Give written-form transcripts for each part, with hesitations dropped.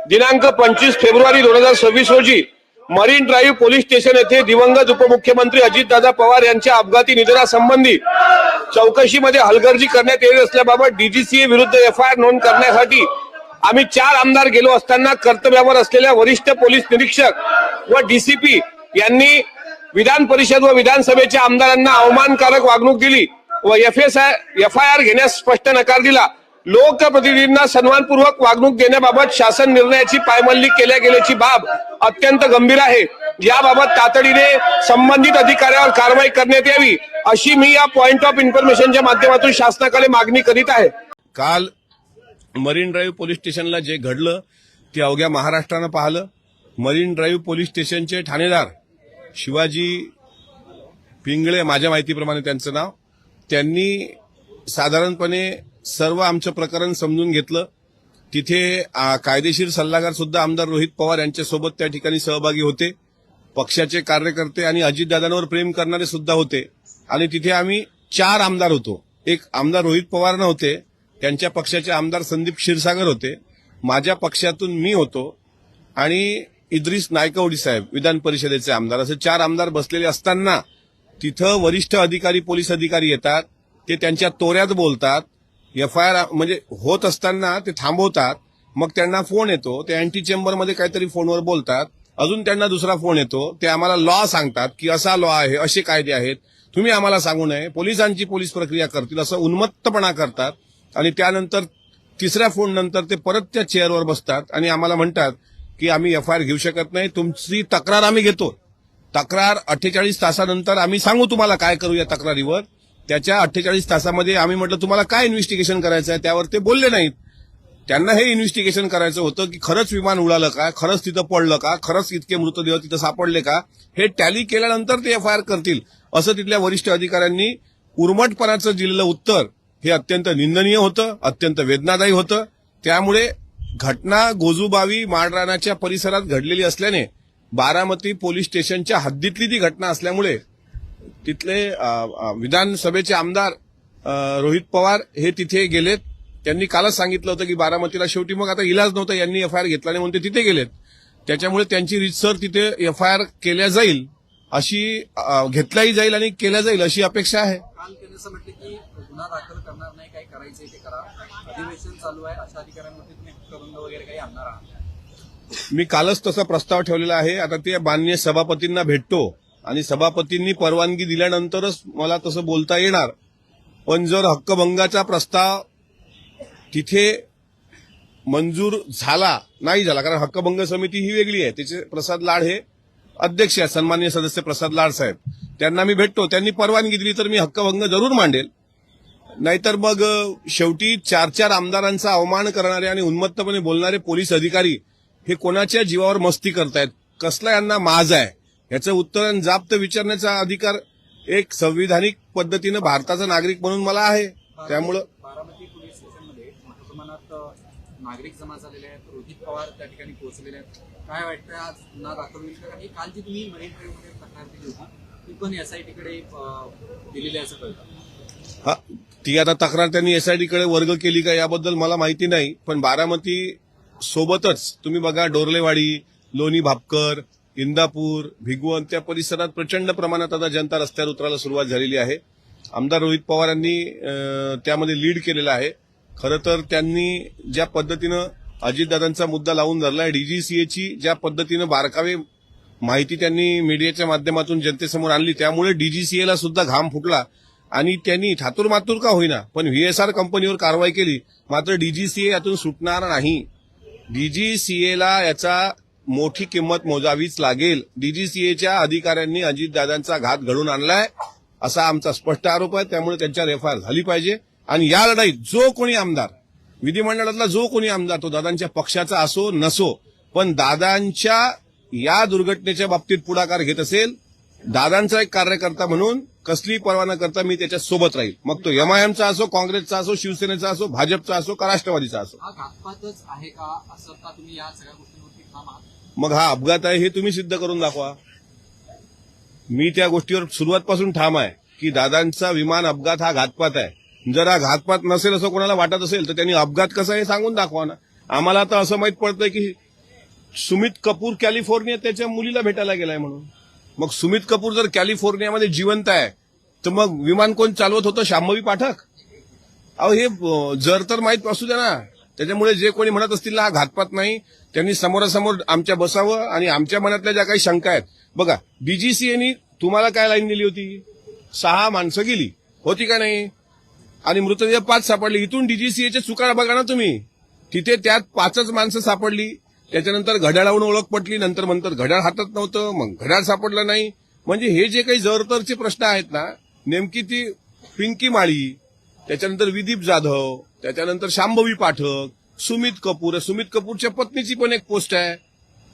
दिनांक 25 फेब्रुवारी 2026 रोजी marine drive police station येथे दिवंगत उपमुख्यमंत्री अजितदादा पवार यांच्या अपघाती निधनासंबंधी चौकशीमध्ये हलगर्जी करण्यात येत असल्याबाबत डीजीसीए विरुद्ध एफआयआर नोंद करण्यासाठी आम्ही 4 आमदार गेलो असताना कर्तव्यावर असलेल्या वरिष्ठ पोलीस निरीक्षक व डीसीपी यांनी विधान परिषद व विधानसभेच्या आमदारांना अवमानकारक वागणूक दिली व एफआयआर घेण्यास स्पष्ट नकार दिला। लोकप्रतिनिधींना सन्मानपूर्वक वागणूक देण्याबाबत शासन निर्णयाची पायमल्ली केल्या गेल्याची बाब अत्यंत गंभीर आहे। याबाबत तातडीने संबंधित अधिकाऱ्यावर कारवाई करण्यात यावी अशी मी या पॉइंट ऑफ इन्फॉर्मेशनच्या माध्यमातून शासनाकडे मागणी करीत आहे। काल मरीन ड्राईव्ह पोलीस स्टेशनला जे घडलं ते अवघ्या महाराष्ट्रानं पाहिलं। मरीन ड्राईव्ह पोलीस स्टेशनचे ठाणेदार शिवाजी पिंगळे, माझ्या माहितीप्रमाणे त्यांचं नाव, त्यांनी साधारणपणे सर्व आमचं प्रकरण समजून घेतलं। तिथे कायदेशीर सल्लागार सुद्धा आमदार रोहित पवार यांच्यासोबत त्या ठिकाणी सहभागी होते, पक्षाचे कार्यकर्ते आणि अजितदादांवर प्रेम करणारे सुद्धा होते। आणि तिथे आम्ही 4 आमदार होतो। एक आमदार रोहित पवार नव्हते, त्यांच्या पक्षाचे आमदार संदीप क्षीरसागर होते, माझ्या पक्षातून मी होतो आणि इद्रिस नायकवडी साहेब विधान परिषदेचे आमदार, असे 4 आमदार बसलेले असताना तिथं वरिष्ठ अधिकारी पोलीस अधिकारी येतात, ते त्यांच्या तोऱ्यात बोलतात। एफआयआर म्हणजे होत असताना ते थांबवतात, मग त्यांना फोन येतो, ते अँटी चेंबरमध्ये काहीतरी फोनवर बोलतात, अजून त्यांना दुसरा फोन येतो, ते आम्हाला लॉ सांगतात की असा लॉ आहे, असे कायदे आहेत, तुम्ही आम्हाला सांगू नये, पोलिसांची पोलीस प्रक्रिया करतील, असं उन्मत्तपणा करतात। आणि त्यानंतर तिसऱ्या फोन नंतर ते परत त्या चेअरवर बसतात आणि आम्हाला म्हणतात की आम्ही एफआयआर घेऊ शकत नाही, तुमची तक्रार आम्ही घेतो, तक्रार 48 तासानंतर आम्ही सांगू तुम्हाला काय करू या तक्रारीवर। त्याच्या 48 तासामध्ये आम्ही म्हटलं तुम्हाला काय इन्व्हेस्टिगेशन करायचं आहे, त्यावर ते बोलले नाहीत। त्यांना हे इन्व्हेस्टिगेशन करायचं होतं की खरंच विमान उडालं का, खरंच तिथं पडलं का, खरंच इतके मृतदेह तिथं सापडले का, हे टॅली केल्यानंतर ते एफआयआर करतील, असं तिथल्या वरिष्ठ अधिकाऱ्यांनी उर्मटपणाचं दिलेलं उत्तर हे अत्यंत निंदनीय होतं, अत्यंत वेदनादायी होतं। त्यामुळे घटना गोजूबावी माळरानाच्या परिसरात घडलेली असल्याने, बारामती पोलीस स्टेशनच्या हद्दीतली ती घटना असल्यामुळे तिथले विधानसभेचे आमदार रोहित पवार हे तिथे गेलेत। त्यांनी कालच सांगितलं होतं की बारामतीला शेवटी मग आता इलाज नव्हता, यांनी एफआयआर घेतला नाही म्हणून ते तिथे गेलेत। त्याच्यामुळे त्यांची रीतसर तिथे एफआयआर केल्या जाईल, अशी घेतलाही जाईल आणि केल्या जाईल अशी अपेक्षा आहे। काल त्यांनी असं म्हटलं की गुन्हा दाखल करणार नाही, काही करायचंय ते करा, अधिवेशन चालू आहे, अशा अधिकाऱ्यांवरती तुम्ही हक्कभंग वगैरे काही आणणार आहात? मी कालच तसा प्रस्ताव ठेवलेला आहे। आता ते माननीय सभापतींना भेटतो आणि सभापतींनी परवानगी दिल्यानंतरच मला तसं बोलता येणार। पण जर हक्कभंगाचा प्रस्ताव तिथे मंजूर झाला नाही झाला, कारण हक्कभंग समिती ही वेगळी आहे, त्याचे प्रसाद लाड हे अध्यक्ष आहेत, सन्माननीय सदस्य प्रसाद लाड साहेब, त्यांना मी भेटतो, त्यांनी परवानगी दिली तर मी हक्कभंग जरूर मांडेल। नाहीतर मग शेवटी 4 आमदारांचा अवमान करणारे आणि उन्मत्तपणे बोलणारे पोलीस अधिकारी हे कोणाच्या जीवावर मस्ती करतायत, कसला यांना माज आहे, याचं उत्तर जाप्त विचारण्याचा अधिकार एक संविधानिक पद्धतीनं भारताचा नागरिक म्हणून मला आहे। त्यामुळं बारामती पोलीस स्टेशनमध्ये मोठ्या प्रमाणात नागरिक जमा झालेले आहेत, रोहित पवार त्या ठिकाणी पोहोचलेले आहेत, काय वाटतं आज गुन्हा दाखल होईल का? आणि काल जी तुम्ही मरीन ड्राईव्हमध्ये तक्रार दिली होती ती पण एसआयटीकडे दिलेली आहे असं कळतं? हा, ती आता तक्रार त्यांनी एसआयटीकडे वर्ग केली का याबद्दल मला माहिती नाही, पण बारामती सोबतच तुम्ही बघा डोरलेवाडी, लोणी भापकर, इंदापूर, भिगवण त्या परिसरात प्रचंड प्रमाणात आता जनता रस्त्यावर उतरायला सुरुवात झालेली आहे। आमदार रोहित पवारांनी त्यामध्ये लीड केलेलं आहे। खरं तर त्यांनी ज्या पद्धतीनं अजितदादांचा मुद्दा लावून धरलाय, डीजीसीएची ज्या पद्धतीनं बारकावे माहिती त्यांनी मीडियाच्या माध्यमातून जनतेसमोर आणली, त्यामुळे डीजीसीएला सुद्धा घाम फुटला आणि त्यांनी ठातूर का होईना पण व्हीएसआर कंपनीवर कारवाई केली। मात्र डीजीसीए यातून सुटणार नाही, डीजीसीएला याचा मोठी किंमत मोजावीच लागेल। डीजीसीएच्या अधिकाऱ्यांनी अजितदादांचा घात घडून आणलाय असा आमचा स्पष्ट आरोप आहे, त्यामुळे त्यांच्यावर एफआयआर झाली पाहिजे। आणि या लढाईत जो कोणी आमदार, विधिमंडळातला जो कोणी आमदार, तो दादांच्या पक्षाचा असो नसो, पण दादांच्या या दुर्घटनेच्या बाबतीत पुढाकार घेत असेल, दादांचा एक कार्यकर्ता म्हणून कसली पर्वा न करता मी त्याच्या सोबत राहील, मग तो एमआयएमचा असो, काँग्रेसचा असो, शिवसेनेचा असो, भाजपचा असो का राष्ट्रवादीचा असो। हा घातपातच आहे का असं का तुम्ही या सगळ्या गोष्टींवरती ठाम आहात? मग हा अपघात आहे हे तुम्ही सिद्ध करून दाखवा। मी त्या गोष्टीवर सुरुवातपासून ठाम आहे की दादांचा विमान अपघात हा घातपात आहे। जर हा घातपात नसेल असं कोणाला वाटत असेल तर त्यांनी अपघात कसा हे सांगून दाखवा ना। आम्हाला तर असं माहित पडतंय की सुमित कपूर कॅलिफोर्निया त्याच्या मुलीला भेटायला गेलाय म्हणून. मग सुमित कपूर जर कॅलिफोर्नियामध्ये जिवंत आहे तर मग विमान कोण चालवत होतं? शांभवी पाठक. अहो हे जर तर माहीत असू द्या ना. त्याच्यामुळे जे कोणी म्हणत असतील ना हा घातपात नाही, त्यांनी समोरासमोर आमच्या बसावं आणि आमच्या मनातल्या ज्या काही शंका आहेत. बघा डीजीसीएनी तुम्हाला काय लाईन दिली होती? 6 माणसं गेली होती का नाही, आणि मृतदेह 5 सापडले. इथून डीजीसीएच्या चुका बघा ना तुम्ही. तिथे त्यात 5च माणसं सापडली, त्याच्यानंतर घड्याळावरून ओळख पटली, नंतर घड्याळ हातात नव्हतं, मग घड्याळ सापडलं नाही. म्हणजे हे जे काही जरतरचे प्रश्न आहेत ना, नेमकी ती पिंकी माळी, त्याच्यानंतर विदीप जाधव, त्याच्यानंतर शांभवी पाठक, सुमित कपूर. सुमित कपूरच्या पत्नीची पण एक पोस्ट आहे,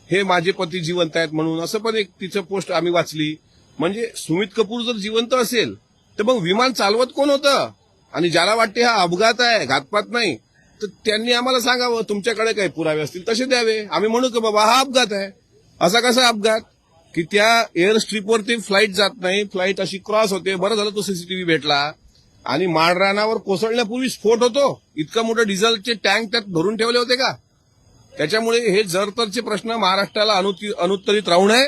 हे माझे पती जिवंत आहेत म्हणून, असं पण एक तिचं पोस्ट आम्ही वाचली. म्हणजे सुमित कपूर जर जिवंत असेल तर मग विमान चालवत कोण होतं? आणि ज्याला वाटते हा अपघात आहे, घातपात नाही, तर त्यांनी आम्हाला सांगावं. तुमच्याकडे काही पुरावे असतील तसे द्यावे. आम्ही म्हणू की बाबा हा अपघात आहे. असा कसा अपघात की त्या एअर स्ट्रीपवरती फ्लाईट जात नाही, फ्लाईट अशी क्रॉस होते. बरं झालं तो सीसीटीव्ही भेटला. आणि माळरानावर कोसळण्यापूर्वी स्फोट होतो. इतका मोठा डिझेलचे टँक त्यात भरून ठेवले होते का? त्याच्यामुळे हे जरतरचे प्रश्न महाराष्ट्राला अनुत्तरित राहू नये.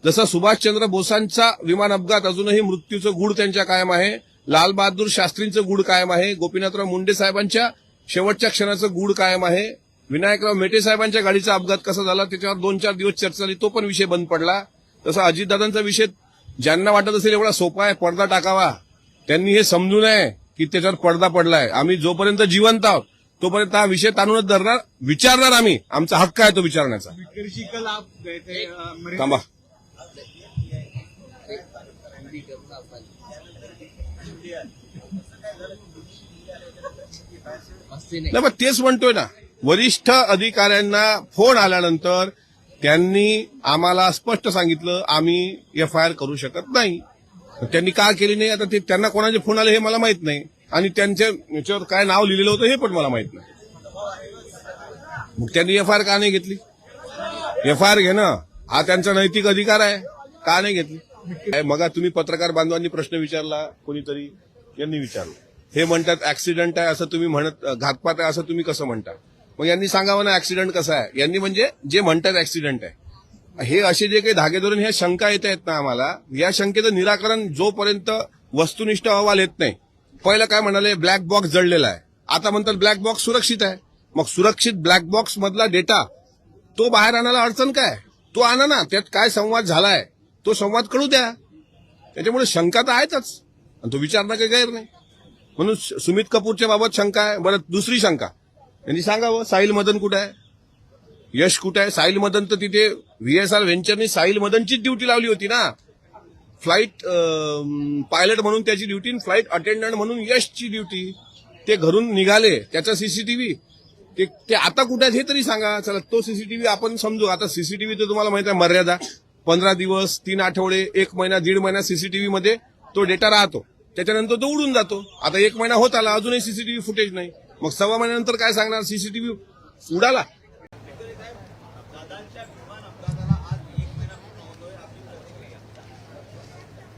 जसा सुभाषचंद्र बोसांचा विमान अपघात अजूनही मृत्यूचं गूढ त्यांच्या कायम आहे, लाल बहादूर शास्त्रींचं गूढ कायम आहे, गोपीनाथराव मुंडे साहेबांच्या शेवटच्या क्षणाचं गूढ कायम आहे, विनायकराव मेटे साहेबांच्या गाडीचा अपघात कसा झाला त्याच्यावर 2-4 दिवस चर्चा झाली, तो पण विषय बंद पडला. तसा अजितदादांचा विषय ज्यांना वाटत असेल एवढा सोपा आहे, पडदा टाकावा, त्यांनी हे समजू नये की त्याच्यावर पडदा पडलाय. आम्ही जोपर्यंत जिवंत आहोत तोपर्यंत हा विषय ताणूनच धरणार, विचारणार. आम्ही आमचा हक्क आहे तो विचारण्याचा. थांबा. नाही मग तेच म्हणतोय ना, वरिष्ठ अधिकाऱ्यांना फोन आल्यानंतर त्यांनी आम्हाला स्पष्ट सांगितलं आम्ही एफआयआर करू शकत नाही. त्यांनी का केली नाही आता ते त्यांना कोणाचे फोन आले हे मला माहित नाही, आणि त्यांच्या याच्यावर काय नाव लिहिलेलं होतं हे पण मला माहित नाही. मग त्यांनी एफआयआर का नाही घेतली? एफआयआर घेणं हा त्यांचा नैतिक अधिकार आहे, का नाही घेतली? मग तुम्ही पत्रकार बांधवांनी प्रश्न विचारला, कोणीतरी यांनी विचारलं, हे म्हणतात ऍक्सिडेंट आहे असं तुम्ही म्हणत, घातपात आहे असं तुम्ही कसं म्हणता? मग यांनी सांगावं ना ऍक्सिडेंट कसा आहे. यांनी म्हणजे जे म्हणतात ऍक्सिडेंट आहे, हे असे जे काही धागे धरून ह्या शंका येत आहेत ना आम्हाला, या शंकेचं निराकरण जोपर्यंत वस्तुनिष्ठ अहवाल येत नाही. पहिलं काय म्हणाले, ब्लॅक बॉक्स जळलेला आहे, आता म्हणतात ब्लॅक बॉक्स सुरक्षित आहे. मग सुरक्षित ब्लॅक बॉक्स मधला डेटा तो बाहेर आणायला अडचण काय? तो आणा ना, त्यात काय संवाद झालाय तो संवाद कळू द्या. त्याच्यामुळे शंका तर आहेतच आणि तो विचारणं काही गैर नाही. म्हणून सुमित कपूरच्या बाबत शंका आहे. बरं दुसरी शंका यांनी सांगावं, साहिल मदन कुठे आहे, यश कुठे आहे? साहिल मदन तर तिथे व्हीएसआर व्हेंचरनी साहिल मदनचीच ड्युटी लावली होती ना, फ्लाईट पायलट म्हणून त्याची ड्युटी, फ्लाईट अटेंडंट म्हणून यशची ड्युटी. ते घरून निघाले, त्याचा सीसीटीव्ही ते आता कुठे आहेत हे तरी सांगा. चला तो सीसीटीव्ही आपण समजू. आता सीसीटीव्ही तर तुम्हाला माहिती आहे मर्यादा 15 दिवस, 3 आठवडे, 1 महिना, 1.5 महिना सीसीटीव्ही मध्ये तो डेटा राहतो, त्याच्यानंतर तो उडून जातो. आता 1 महिना होत आला अजूनही सीसीटीव्ही फुटेज नाही. मग 1.25 महिन्यानंतर काय सांगणार? सीसीटीव्ही उडाला.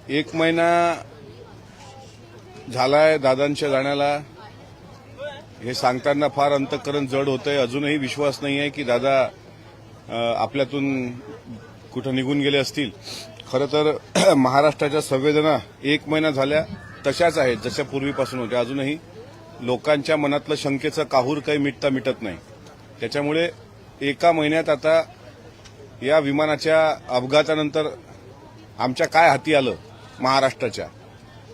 एक महिना झालाय दादांच्या जाण्याला, हे सांगताना फार अंतःकरण जड होतंय. अजूनही विश्वास नाही आहे की दादा आपल्यातून कुठं निघून गेले असतील. खरं तर महाराष्ट्राच्या संवेदना 1 महिना झाल्या तशाच आहेत जशा पूर्वीपासून होत्या. अजूनही लोकांच्या मनातलं शंकेचं काहूर काही मिटत नाही. त्याच्यामुळे 1 महिन्यात आता या विमानाच्या अपघातानंतर आमच्या काय हाती आलं महाराष्ट्राच्या,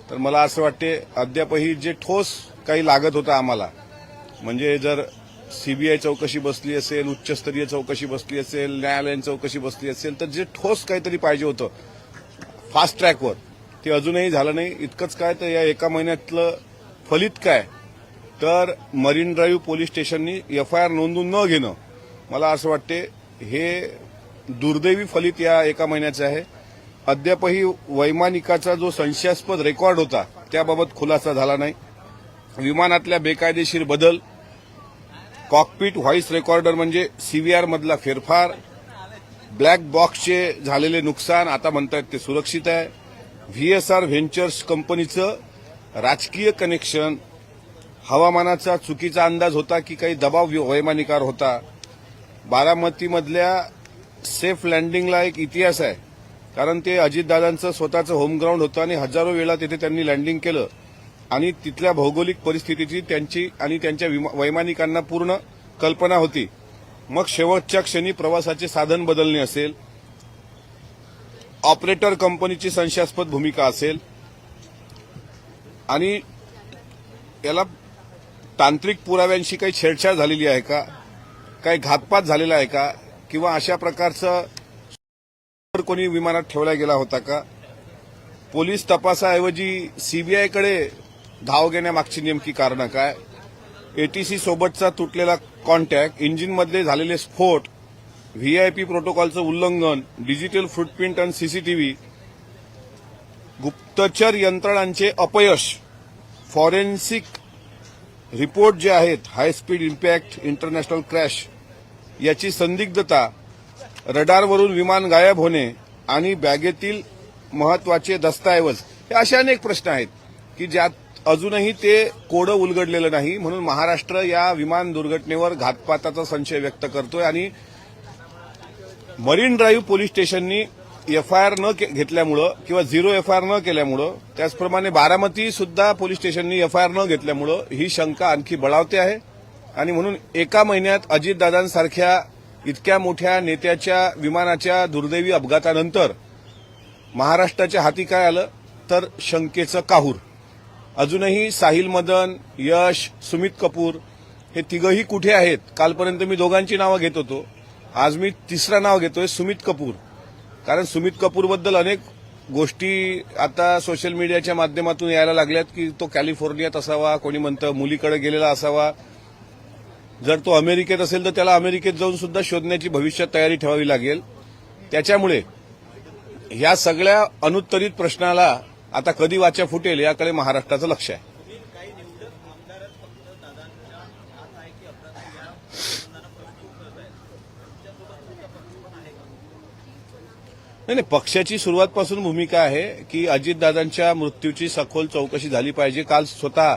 तर मला असं वाटते अद्यापही जे ठोस काही लागत होतं आम्हाला, म्हणजे जर सीबीआय चौकशी बसली असेल, उच्चस्तरीय चौकशी बसली असेल, न्यायालयीन चौकशी बसली असेल, तर जे ठोस काहीतरी पाहिजे होतं फास्ट ट्रॅकवर, ते अजूनही झालं नाही. इतकंच काय तर या 1 महिन्यातलं फलित काय, तर मरीन ड्राईव्ह पोलीस स्टेशननी एफआयआर नोंदवून न घेणं, मला असं वाटते हे दुर्दैवी फलित या 1 महिन्याचं आहे. अद्यापही वैमानिकाचा जो संशयास्पद रेकॉर्ड होता त्याबाबत खुलासा झाला नाही. विमानातल्या बेकायदेशीर बदल, कॉकपिट व्हॉइस रेकॉर्डर म्हणजे सीव्हीआर मधला फेरफार, ब्लॅक बॉक्सचे झालेले नुकसान, आता म्हणतात ते सुरक्षित आहे, व्हीएसआर व्हेंचर्स कंपनीचं राजकीय कनेक्शन, हवामानाचा चुकीचा अंदाज होता की काही दबाव वैमानिकावर होता, बारामतीमधल्या सेफ लँडिंगला एक इतिहास आहे, कारण ते अजितदादांचं स्वतःचं होम ग्राउंड होतं आणि हजारो वेळा तिथे त्यांनी लँडिंग केलं आणि तिथल्या भौगोलिक परिस्थितीची त्यांची आणि त्यांच्या वैमानिकांना पूर्ण कल्पना होती. मग शेवटच्या क्षणी प्रवासाचे साधन बदलणे असेल, ऑपरेटर कंपनीची संशयास्पद भूमिका असेल आणि याला तांत्रिक पुराव्यांशी काही छेडछाड झालेली आहे का, काही घातपात झालेला आहे का, किंवा अशा प्रकारचं कोणी विमानात ठेवला गेला होता का, पोलीस तपासाऐवजी सीबीआयकडे धाव घेण्यामागची नेमकी कारणं काय, एटीसी सोबतचा तुटलेला कॉन्टॅक्ट, इंजिनमधले झालेले स्फोट, व्हीआयपी प्रोटोकॉलचं उल्लंघन, डिजिटल फुटप्रिंट आणि सीसीटीव्ही, गुप्तचर यंत्रणांचे अपयश, फॉरेन्सिक रिपोर्ट जे आहेत, high speed impact, international crash याची संदिग्धता, रडारवरून विमान गायब होणे आणि बॅगेतील महत्वाचे दस्तऐवज, हे असे अनेक प्रश्न आहेत की ज्यात अजूनही ते कोडं उलगडलेलं नाही. म्हणून महाराष्ट्र या विमान दुर्घटनेवर घातपाताचा संशय व्यक्त करतोय आणि मरीन ड्राईव्ह पोलीस स्टेशननी एफआयआर न घेतल्यामुळं किंवा 0 एफआयआर न केल्यामुळं, त्याचप्रमाणे बारामती सुद्धा पोलीस स्टेशननी एफआयआर न घेतल्यामुळं ही शंका आणखी बळावते आहे. आणि म्हणून एका महिन्यात अजितदादांसारख्या इतक्या मोठ्या नेत्याच्या विमानाच्या दुर्दैवी अपघातानंतर महाराष्ट्राच्या हाती काय आलं तर शंकेचं काहूर. अजूनही साहिल मदन, यश, सुमित कपूर हे तिघही कुठे आहेत? कालपर्यंत मी दोघांची नावं घेत होतो, आज मी तिसरं नाव घेतोय, सुमित कपूर. कारण सुमित कपूरबद्दल अनेक गोष्टी आता सोशल मीडियाच्या माध्यमातून यायला लागल्यात की तो कॅलिफोर्नियात असावा, कोणी म्हणतं मुलीकडे गेलेला असावा. जर तो अमेरिकेत असेल तर त्याला अमेरिकेत जाऊन सुद्धा शोधण्याची भविष्यात तयारी ठेवावी लागेल. त्याच्यामुळे या सगळ्या अनुत्तरित प्रश्नाला आता कधी वाचा फुटेल याकडे महाराष्ट्राचं लक्ष आहे. नाही, पक्षाची सुरुवातपासून भूमिका आहे की अजितदादांच्या मृत्यूची सखोल चौकशी झाली पाहिजे. काल स्वतः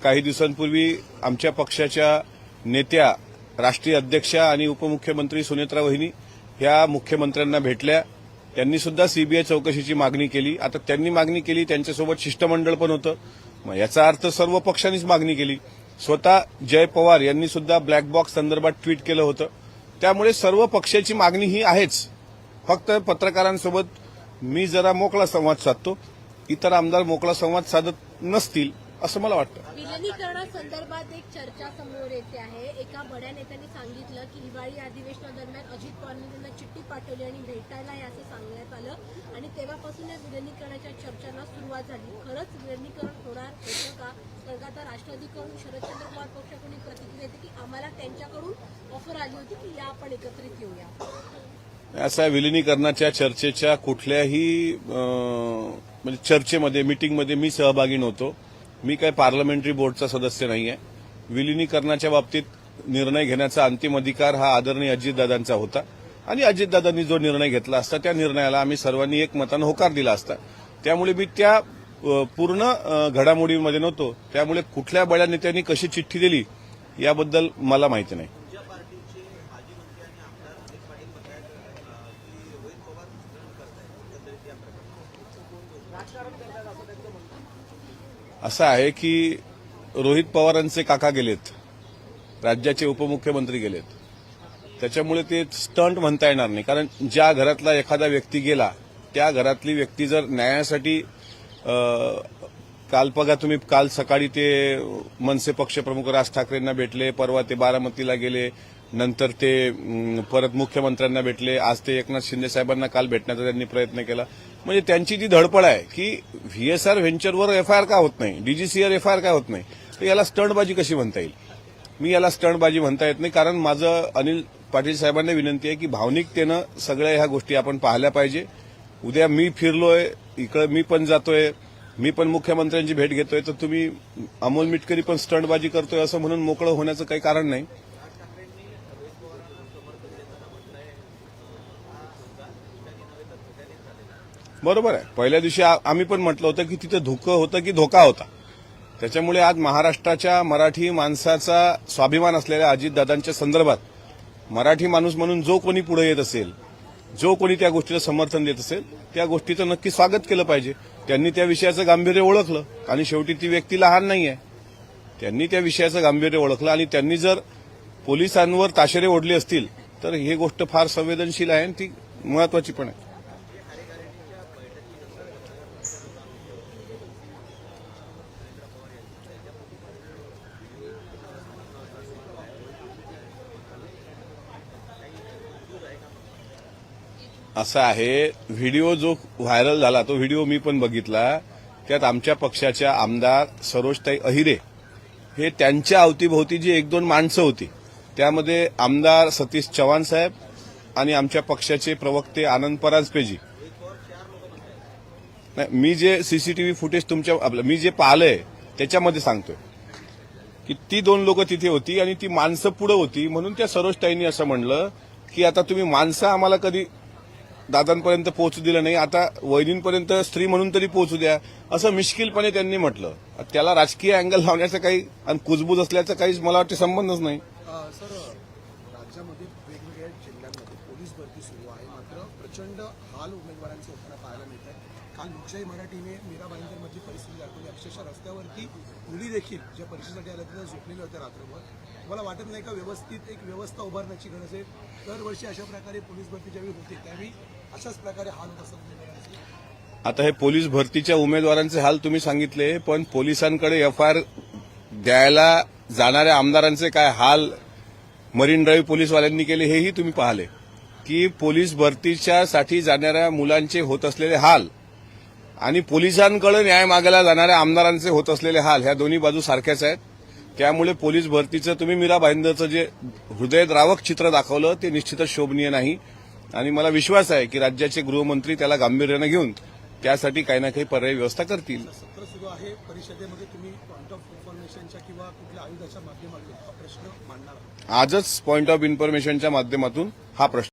काही दिवसांपूर्वी आमच्या पक्षाच्या नेत्या, राष्ट्रीय अध्यक्षा आणि उपमुख्यमंत्री सुनेत्रा वहिनी ह्या मुख्यमंत्र्यांना भेटल्या. त्यांनी सुद्धा सीबीआय चौकशीची मागणी केली. आता त्यांनी मागणी केली, त्यांच्यासोबत शिष्टमंडळ पण होतं, मग याचा अर्थ सर्व पक्षांनीच मागणी केली. स्वतः जय पवार यांनी सुद्धा ब्लॅक बॉक्स संदर्भात ट्विट केलं होतं. त्यामुळे सर्व पक्षाची मागणी ही आहेच. फक्त पत्रकारांसोबत मी जरा मोकळा संवाद साधतो, इतर आमदार मोकळा संवाद साधत नसतील असं मला वाटतं. विलिनीकरणासंदर्भात एक चर्चा समोर येते आहे. एका बड्या नेत्यांनी सांगितलं की हिवाळी अधिवेशनादरम्यान अजित पवारांनी त्यांना चिठ्ठी पाठवली आणि भेटायला आहे असं सांगण्यात आलं आणि तेव्हापासून या विलिनीकरणाच्या चर्चांना सुरुवात झाली. खरंच विलिनीकरण होणार होतं का? कारण आता राष्ट्रवादीकडून शरदचंद्र पवार पक्षाकडून प्रतिक्रिया येते की आम्हाला त्यांच्याकडून ऑफर आली होती की या आपण एकत्रित येऊया. असा विलिनीकरणाच्या चर्चेच्या कुठल्याही म्हणजे चर्चेमध्ये, मीटिंगमध्ये मी सहभागी नव्हतो. मी काय पार्लमेंटरी बोर्डचा सदस्य नाहीये. विलिनीकरणाच्या बाबतीत निर्णय घेण्याचा अंतिम अधिकार हा आदरणीय अजितदादांचा होता आणि अजितदादांनी जो निर्णय घेतला असता त्या निर्णयाला आम्ही सर्वांनी एकमतानं होकार दिला असता. त्यामुळे मी त्या पूर्ण घडामोडीमध्ये नव्हतो. त्यामुळे कुठल्या बड्या नेत्यांनी कशी चिठ्ठी दिली याबद्दल मला माहिती नाही. असं आहे की रोहित पवारांचे काका गेलेत, राज्याचे उपमुख्यमंत्री गेलेत, त्याच्यामुळे ते स्टंट म्हणता येणार नाही. कारण ज्या घरातला एखादा व्यक्ती गेला त्या घरातली व्यक्ती जर न्यायासाठी काल बघा तुम्ही, काल सकाळी ते मनसे पक्षप्रमुख राज ठाकरेंना भेटले, परवा ते बारामतीला गेले, नंतर ते परत मुख्यमंत्र्यांना भेटले, आज ते एकनाथ शिंदे साहेबांना काल भेटण्याचा त्यांनी प्रयत्न केला. म्हणजे त्यांची जी धडपड आहे की व्हीएसआर व्हेंचरवर एफआयआर का होत नाही, डीजीसीआर एफआयआर का होत नाही, तर याला स्टंटबाजी कशी म्हणता येईल? मी याला स्टंटबाजी म्हणता येत नाही. कारण माझं अनिल पाटील साहेबांना विनंती आहे की भावनिकतेनं सगळ्या ह्या गोष्टी आपण पाहिल्या पाहिजे. उद्या मी फिरलोय इकडे, मी पण जातोय, मी पण मुख्यमंत्र्यांची भेट घेतोय, तर तुम्ही अमोल मिटकरी पण स्टंटबाजी करतोय असं म्हणून मोकळं होण्याचं काही कारण नाही. बरोबर आहे. पहिल्या दिवशी आम्ही पण म्हटलं होतं की तिथे धुकं होतं की धोका होता. त्याच्यामुळे आज महाराष्ट्राच्या मराठी माणसाचा स्वाभिमान असलेल्या अजितदादांच्या संदर्भात मराठी माणूस म्हणून जो कोणी पुढे येत असेल, जो कोणी त्या गोष्टीला समर्थन देत असेल, त्या गोष्टीचं नक्की स्वागत केलं पाहिजे. त्यांनी त्या विषयाचं गांभीर्य ओळखलं आणि शेवटी ती व्यक्ती लहान नाही आहे. त्यांनी त्या विषयाचं गांभीर्य ओळखलं आणि त्यांनी जर पोलिसांवर ताशेरे ओढले असतील तर ही गोष्ट फार संवेदनशील आहे आणि ती महत्वाची पण आहे. असं आहे, व्हिडिओ जो व्हायरल झाला तो व्हिडिओ मी पण बघितला. त्यात आमच्या पक्षाच्या आमदार सरोजताई अहिरे हे त्यांच्या अवतीभोवती जी 1-2 माणसं होती, त्यामध्ये आमदार सतीश चव्हाण साहेब आणि आमच्या पक्षाचे प्रवक्ते आनंद परांजपेजी. मी जे सीसीटीव्ही फुटेज मी जे पाहिलंय त्याच्यामध्ये सांगतोय की ती 2 लोक तिथे होती आणि ती माणसं पुढे होती. म्हणून त्या सरोजताईंनी असं म्हणलं की आता तुम्ही माणसं आम्हाला कधी दादांपर्यंत पोहोचू दिलं नाही, आता वहिनींपर्यंत स्त्री म्हणून तरी पोहोचू द्या, असं मिश्किलपणे त्यांनी म्हटलं. त्याला राजकीय अँगल लावण्याचा काही आणि कुजबूज असल्याचा काहीच मला वाटतं संबंधच नाही. सर, राज्यामध्ये वेगवेगळ्या जिल्ह्यांमध्ये पोलीस भरती सुरू आहे, मात्र प्रचंड हाल उमेदवारांचे होताना पाहायला मिळत आहे. काल लोकशाही मराठीने मीरा भाईंदरमधली परिस्थिती दाखवली. अक्षरशः रस्त्यावरती मुली देखील ज्या परीक्षेसाठी आल्या तिथं झोपलेल्या होत्या रात्रभर. मला वाटत नाही का व्यवस्थित एक व्यवस्था उभारण्याची गरज आहे? दरवर्षी अशा प्रकारे पोलीस भरती ज्यावेळी होते त्यावेळी अशाच प्रकारे हाल होत असतात. आता हे पोलीस भरतीच्या उमेदवारांचे हाल तुम्ही सांगितले, पण पोलिसांकडे एफआयआर द्यायला जाणाऱ्या आमदारांचे काय हाल मरीन ड्राईव्ह पोलीसवाल्यांनी केले हेही तुम्ही पाहिले. की पोलीस भरतीच्यासाठी जाणाऱ्या मुलांचे होत असलेले हाल आणि पोलिसांकडे न्याय मागायला जाणाऱ्या आमदारांचे होत असलेले हाल, ह्या दोन्ही बाजू सारख्याच आहेत. त्यामुळे पोलीस भरतीचं तुम्ही मीरा भाईंदरचं जे हृदयद्रावक चित्र दाखवलं ते निश्चितच शोभनीय नाही. आणि मला विश्वास आहे की राज्याचे गृहमंत्री त्याला गांभीर्यानं घेऊन त्यासाठी काही ना काही पर्यायी व्यवस्था करतील. सत्र सुरू आहे, परिषदेमध्ये तुम्ही पॉईंट ऑफ इन्फॉर्मेशनच्या किंवा कुठल्या आयुधाच्या माध्यमातून हा प्रश्न मांडणार आहात? आजच पॉइंट ऑफ इन्फॉर्मेशनच्या माध्यमातून हा प्रश्न